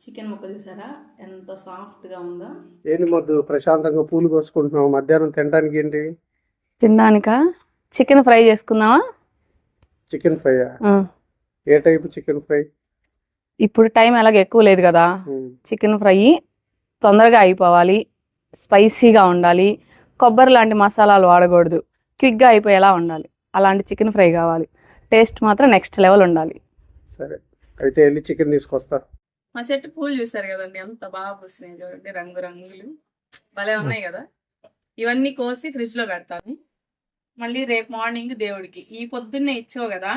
Chicken ముక్క చూసారా ఎంత సాఫ్ట్గా ఉందో. ఏంది మొద్దు ప్రశాంతంగా పూలు కోసుకుంటున్నావు? మధ్యాహ్నం తినడానికి ఏంటి? తినడానికా? చికెన్ ఫ్రై చేసుకుందామా? Chicken fry? ఏ టైపు చికెన్ ఫ్రై? ఇప్పుడు టైం అలాగే ఎక్కువ లేదు కదా. చికెన్ ఫ్రై తొందరగా అయిపోవాలి, స్పైసీగా ఉండాలి, కొబ్బరి లాంటి మసాలాలు వాడకూడదు, క్విక్గా అయిపోయేలా ఉండాలి. అలాంటి చికెన్ ఫ్రై కావాలి. టేస్ట్ మాత్రం నెక్స్ట్ లెవెల్ ఉండాలి. సరే అయితే వెళ్ళి చికెన్ తీసుకొస్తా. మా చెట్టు పూలు చూసారు కదండి, ఎంత బాగా పూసినాయి చూడండి, రంగు రంగులు భలే ఉన్నాయి కదా. ఇవన్నీ కోసి ఫ్రిడ్జ్లో పెడతాను, మళ్ళీ రేపు మార్నింగ్ దేవుడికి. ఈ పొద్దున్నే ఇచ్చావు కదా,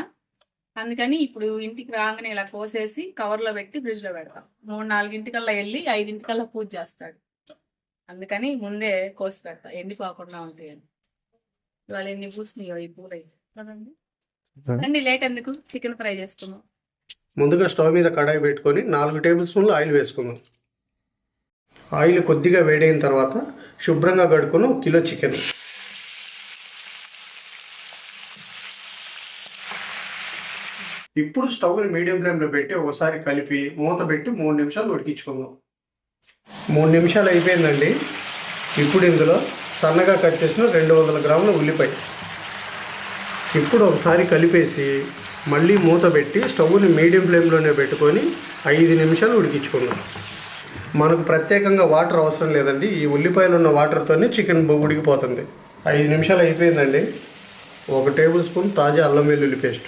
అందుకని ఇప్పుడు ఇంటికి రాగానే ఇలా కోసేసి కవర్లో పెట్టి ఫ్రిడ్జ్లో పెడతాం. 3-4 వెళ్ళి 5 పూజ చేస్తాడు, అందుకని ముందే కోసి పెడతా, ఎండిపోకుండా ఉంటాయని. ఇవాళ ఎన్ని పూసినాయో ఈ పూలు అయితే చూడండి. రండి, లేట్ ఎందుకు, చికెన్ ఫ్రై చేసుకుందాం. ముందుగా స్టవ్ మీద కడాయి పెట్టుకొని 4 టేబుల్ స్పూన్లు ఆయిల్ వేసుకుందాం. ఆయిల్ కొద్దిగా వేడైన తర్వాత శుభ్రంగా కడుక్కుని 1 కిలో చికెన్, ఇప్పుడు స్టవ్ని మీడియం ఫ్లేమ్లో పెట్టి ఒకసారి కలిపి మూత పెట్టి 3 నిమిషాలు ఉడికించుకుందాం. 3 నిమిషాలు అయిపోయిందండి. ఇప్పుడు ఇందులో సన్నగా కట్ చేసిన 200 గ్రాముల ఉల్లిపాయ, ఇప్పుడు ఒకసారి కలిపేసి మళ్ళీ మూత పెట్టి స్టవ్ని మీడియం ఫ్లేమ్లోనే పెట్టుకొని 5 నిమిషాలు ఉడికించుకుందాం. మనకు ప్రత్యేకంగా వాటర్ అవసరం లేదండి, ఈ ఉల్లిపాయలు ఉన్న వాటర్తోనే చికెన్ ఉడికిపోతుంది. 5 నిమిషాలు అయిపోయిందండి. 1 టేబుల్ స్పూన్ తాజా అల్లం వెల్లుల్లి పేస్ట్,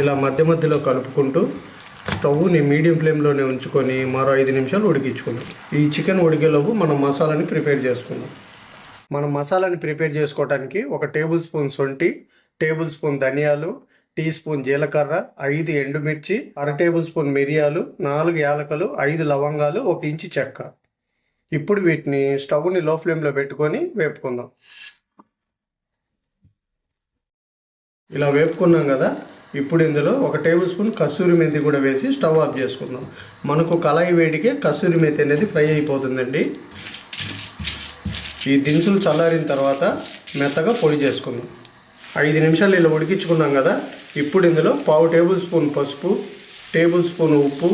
ఇలా మధ్య మధ్యలో కలుపుకుంటూ స్టవ్ని మీడియం ఫ్లేమ్లోనే ఉంచుకొని మరో 5 నిమిషాలు ఉడికించుకుందాం. ఈ చికెన్ ఉడికేలోపు మనం మసాలాని ప్రిపేర్ చేసుకుందాం. మనం మసాలాని ప్రిపేర్ చేసుకోవడానికి 1 టేబుల్ స్పూన్ శొంఠి, టేబుల్ స్పూన్ ధనియాలు, టీ స్పూన్ జీలకర్ర, 5 ఎండుమిర్చి, 1/2 టేబుల్ స్పూన్ మిరియాలు, 4 యాలకులు, 5 లవంగాలు, 1 ఇంచు చెక్క. ఇప్పుడు వీటిని స్టవ్ని లో ఫ్లేమ్లో పెట్టుకొని వేపుకుందాం. ఇలా వేపుకున్నాం కదా, ఇప్పుడు ఇందులో 1 టేబుల్ స్పూన్ కస్తూరి మెంతి కూడా వేసి స్టవ్ ఆఫ్ చేసుకుందాం. మనకు కళాయి వేడికే కస్తూరి మెంతి అనేది ఫ్రై అయిపోతుందండి. ఈ దినుసులు చల్లారిన తర్వాత మెత్తగా పొడి చేసుకుందాం. 5 నిమిషాలు ఇలా ఉడికించుకున్నాం కదా, ఇప్పుడు ఇందులో 1/2 టేబుల్ స్పూన్ పసుపు, టేబుల్ స్పూన్ ఉప్పు,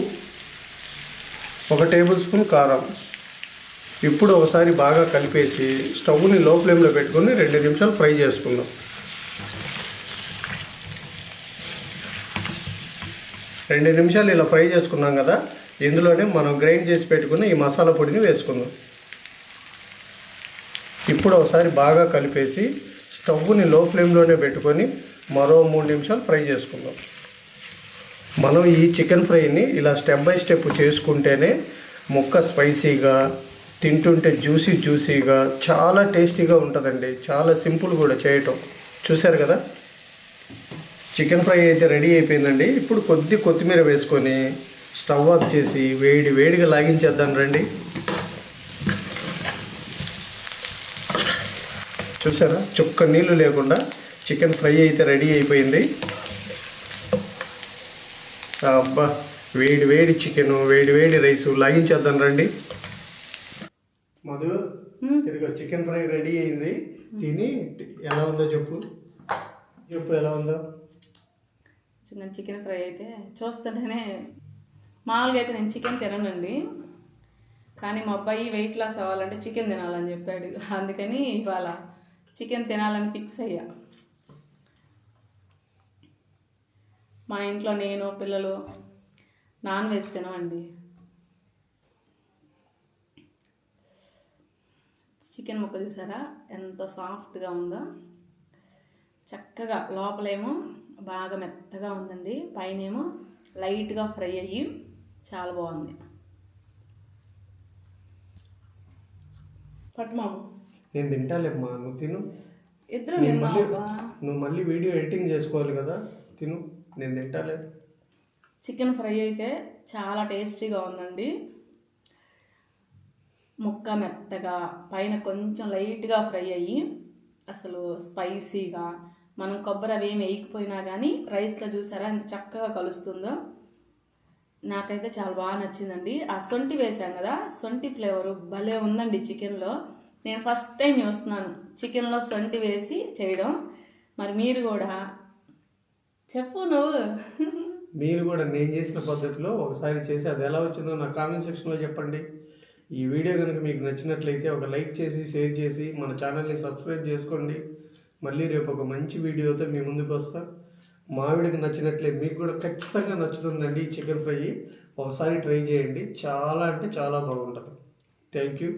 1 టేబుల్ స్పూన్ కారం. ఇప్పుడు ఒకసారి బాగా కలిపేసి స్టవ్ని లో ఫ్లేమ్లో పెట్టుకొని 2 నిమిషాలు ఫ్రై చేసుకుందాం. 2 నిమిషాలు ఇలా ఫ్రై చేసుకున్నాం కదా, ఇందులోనే మనం గ్రైండ్ చేసి పెట్టుకున్న ఈ మసాలా పొడిని వేసుకుందాం. ఇప్పుడు ఒకసారి బాగా కలిపేసి స్టవ్ని లో ఫ్లేమ్లోనే పెట్టుకొని మరో 3 నిమిషాలు ఫ్రై చేసుకుందాం. మనం ఈ చికెన్ ఫ్రైని ఇలా స్టెప్ బై స్టెప్ చేసుకుంటేనే ముక్క స్పైసీగా, తింటుంటే జ్యూసీగా, చాలా టేస్టీగా ఉంటుందండి. చాలా సింపుల్ కూడా చేయటం. చూశారు కదా, చికెన్ ఫ్రై అయితే రెడీ అయిపోయిందండి. ఇప్పుడు కొత్తిమీర వేసుకొని స్టవ్ ఆఫ్ చేసి వేడిగా లాగించేద్దాం రండి. చూసారా, చుక్క నీళ్ళు లేకుండా చికెన్ ఫ్రై అయితే రెడీ అయిపోయింది. అబ్బా, వేడి చికెన్, వేడి రైస్ లాగించేద్దాం రండి. మధు, ఇదిగో చికెన్ ఫ్రై రెడీ అయింది. తిని ఎలా ఉందో చెప్పు ఎలా ఉందో. చికెన్ ఫ్రై అయితే చూస్తుంటేనే, మామూలుగా అయితే నేను చికెన్ తిననండి, కానీ మా అబ్బాయి వెయిట్ లాస్ అవ్వాలంటే చికెన్ తినాలని చెప్పాడు, అందుకని ఇవాళ చికెన్ తినాలని ఫిక్స్ అయ్యా. మా ఇంట్లో నేను, పిల్లలు నాన్ వెజ్ తినమండి. చికెన్ ముక్క చూసారా ఎంత సాఫ్ట్గా ఉందో, చక్కగా లోపలేమో బాగా మెత్తగా ఉందండి, పైనేమో లైట్గా ఫ్రై అయ్యి చాలా బాగుంది. పట్టుమాము, నేను తింటాలేమ్మా, నువ్వు తిను. ఇద్దరు నువ్వు మళ్ళీ వీడియో ఎడిటింగ్ చేసుకోవాలి కదా, తిను, నేను తింటాలే. చికెన్ ఫ్రై అయితే చాలా టేస్టీగా ఉందండి. ముక్క మెత్తగా, పైన కొంచెం లైట్గా ఫ్రై అయ్యి, అసలు స్పైసీగా, మనం కొబ్బరి అవి ఏమి వేయకపోయినా కానీ రైస్లో చూసారా ఎంత చక్కగా కలుస్తుందో. నాకైతే చాలా బాగా నచ్చిందండి. ఆ శొంఠి వేసాం కదా, శొంఠి ఫ్లేవరు భలే ఉందండి చికెన్లో. నేను ఫస్ట్ టైం చూస్తున్నాను చికెన్లో శొంఠి వేసి చేయడం. మరి మీరు కూడా చెప్పు. నువ్వు మీరు కూడా నేను చేసిన పద్ధతిలో ఒకసారి చేసి అది ఎలా వచ్చిందో నా కామెంట్ సెక్షన్లో చెప్పండి. ఈ వీడియో కనుక మీకు నచ్చినట్లయితే ఒక లైక్ చేసి షేర్ చేసి మన ఛానల్ని సబ్స్క్రైబ్ చేసుకోండి. మళ్ళీ రేపు ఒక మంచి వీడియోతో మీ ముందుకు వస్తా. మావిడికి నచ్చినట్లే మీకు కూడా ఖచ్చితంగా నచ్చుతుందండి ఈ చికెన్ ఫ్రై. ఒకసారి ట్రై చేయండి, చాలా అంటే చాలా బాగుంటుంది. Thank you.